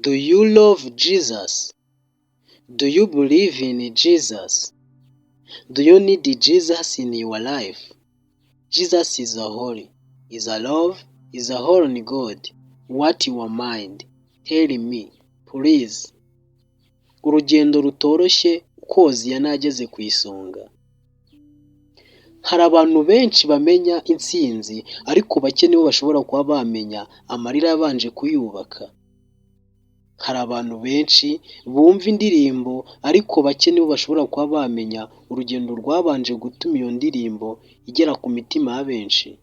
Do you love Jesus? Do you believe in Jesus? Do you need Jesus in your life? Jesus is a holy, is a love, is a holy God. What your mind? Tell me, please. Urugendo rutoroshye uko Hoziyana yageze ku isonga. Hari abantu benshi bamenya intsinzi, ariko bake nibo bashobora kuba bamenya amarira yabanje kuyubaka. Hari abantu benshi bumva indirimbo, ariko bake nibo bashobora kuba bamenya urugendo rwabanje gutuma iyo ndirimbo igera ku mitima ya benshi.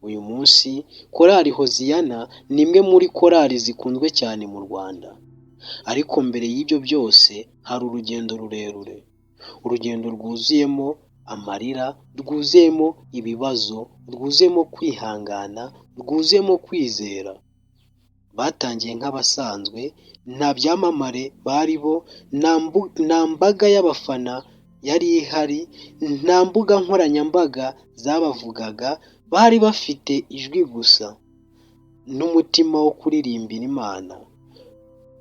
Uyu munsi korali Hoziyana ni imwe muri korali zikunzwe cyane mu Rwanda. Ariko mbere y'ibyo byose hari urugendo rurerure, urugendo rwuzuyemo amarira, rwuzuyemo ibibazo, rwuzuyemo kwihangana, rwuzuyemo kwizera. Batangiye nk'abasanzwe, nta byamamare bari bo, nta mbaga y'abafana yari ihari, nta mbuga nkoranyambaga zabavugaga, bari bafite ijwi gusa n'umutima wo kuririmbira Imana.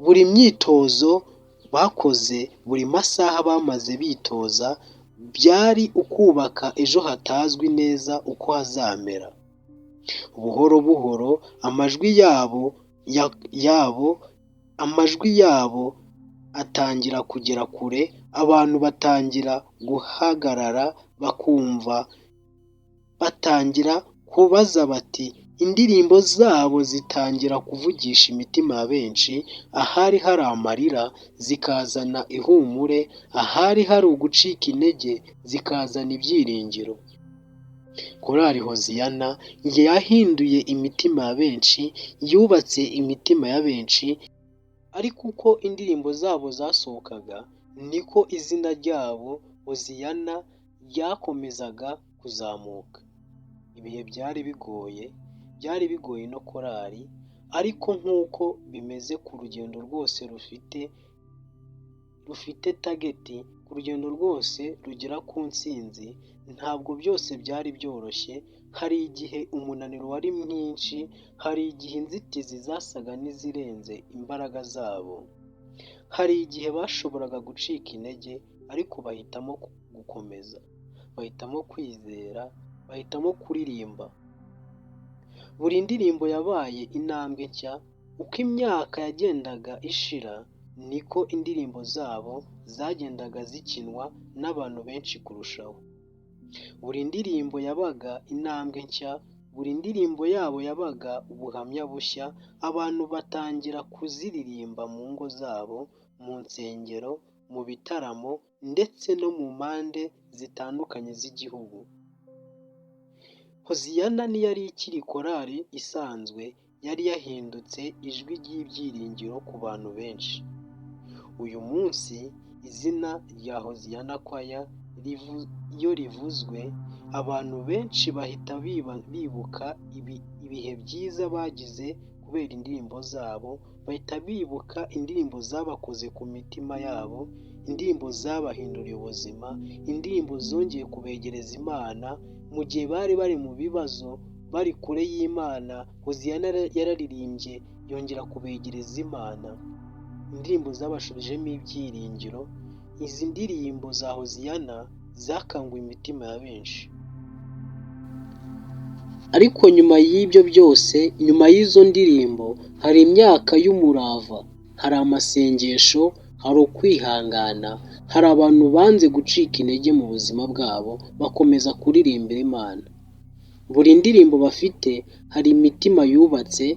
Buri myitozo bakoze, buri masaha bamaze bitoza, byari ukubaka ejo hatazwi neza uko hazamera. Buhoro buhoro amajwi yabo atangira kugera kure, abantu batangira guhagarara bakumva, batangira kubaza bati, indirimbo zabo zitangira kuvugisha imitima ya benshi. Ahari hari amarira zikazana ihumure, ahari hari ugucika intege zikazana ibyiringiro. Korali Hoziyana yahinduye imitima ya benshi, yubatse imitima ya benshi, ariko uko indirimbo zabo zasohokaga niko izina ryabo Hoziyana ryakomezaga kuzamuka. Ibihe byari bigoye no korali, ariko nk'uko bimeze ku rugendo rwose rufite tageti, ku rugendo rwose rugera ku ntsinzi, ntabwo byose byari byoroshye. Hari igihe umunaniro wari mwinshi, hari igihe inzitizi zasaga n'izirenze imbaraga zabo, hari igihe bashoboraga gucika intege, ariko bahitamo gukomeza, bahitamo kwizera, bahitamo kuririmba. Buri ndirimbo yabaye intambwe nshya. Uko imyaka yagendaga ishira, niko indirimbo zabo zagendaga zikinwa n'abantu benshi kurushaho. Buri ndirimbo yabaga intambwe nshya, buri ndirimbo yabo yabaga ubuhamya bushya. Abantu batangira kuziririmba mu ngo zabo, mu nsengero, mu bitaramo, ndetse no mu mpande zitandukanye z'igihugu. Hoziyana ntiyari ikiri korali isanzwe, yari yahindutse ijwi ry'ibyiringiro ku bantu benshi. Uyu munsi izina rya Hoziyana Choir iyo rivuzwe, abantu benshi bahita bibuka ibihe byiza bagize kubera indirimbo zabo, bahita bibuka indirimbo zabakoze ku mitima yabo, indirimbo zabahinduriye ubuzima, indirimbo zongeye kubegereza Imana mu gihe bari mu bibazo, bari kure y'Imana. Hoziyana yararirimbye yongera kubegereza Imana, indirimbo zabashubijemo ibyiringiro. Izi ndirimbo za Hoziyana zakanguye imitima ya benshi. Ariko nyuma y'ibyo byose, nyuma y'izo ndirimbo, hari imyaka y'umurava, hari amasengesho, hari ukwihangana, hari abantu banze gucika intege mu buzima bwabo, bakomeza kuririmbira Imana. Buri ndirimbo bafite hari imitima yubatse,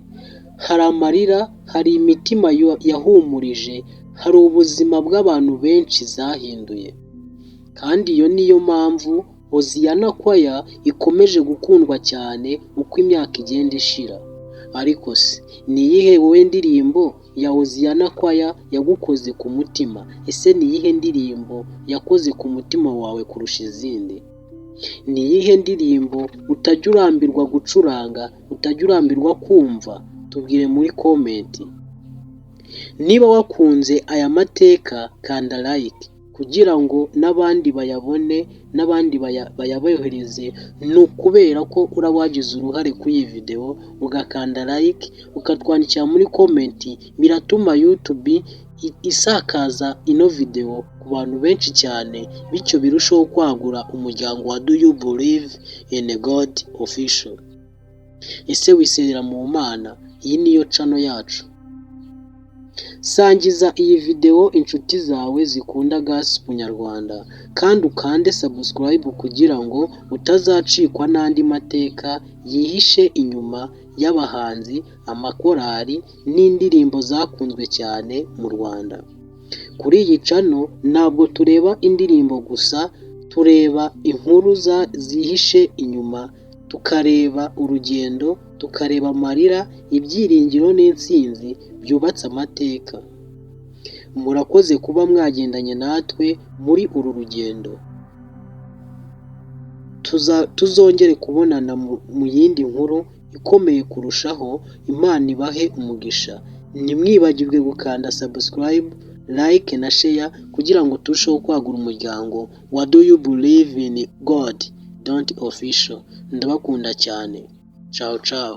hari amarira, hari imitima yahumurije, hari ubuzima bw'abantu benshi zahinduye. Kandi iyo niyo mpamvu Hoziyana Choir ikomeje gukundwa cyane uko imyaka igenda ishira. Ariko se ni iyihe wowe ndirimbo ya Hoziyana Choir yagukoze ku mutima? Ese ni iyihe ndirimbo yakoze ku mutima wawe kurusha izindi? Ni iyihe ndirimbo utajya urambirwa gucuranga, utajya urambirwa kumva? Tubwire muri komenti. Niba wakunze aya mateka, kanda like. kugira ngo n'abandi bayabone n'abandi bayabohereze, ni ukubera ko uraba wagize uruhare kuri iyi video, ugakanda like, ukatwandikira muri comment, biratuma YouTube isakaza ino video ku bantu benshi cyane, bityo birushaho kwagura umuryango wa Do You Believe in God Official. Ese wiserera mu Mana? Iyi niyo channel yacu. Sangiza iyi video inshuti zawe zikunda gospel nyarwanda, kandi ukande subscribe kugira ngo utazacikwa n'andi mateka yihishe inyuma y'abahanzi, amakorali n'indirimbo zakunzwe cyane mu Rwanda. Kuri iyi channel ntabwo tureba indirimbo gusa, tureba inkuru zihishe inyuma, tukareba urugendo, tukareba amarira, ibyiringiro n'intsinzi byubatse amateka. Murakoze kuba mwagendanye natwe muri uru rugendo. Tuzongere kubonana mu yindi nkuru ikomeye kurushaho. Imana ibahe umugisha. Ntimwibagirwe gukanda subscribe, like na share kugira ngo turusheho kwagura umuryango wa Do You Believe in God Official. Ndabakunda cyane. Ciao ciao.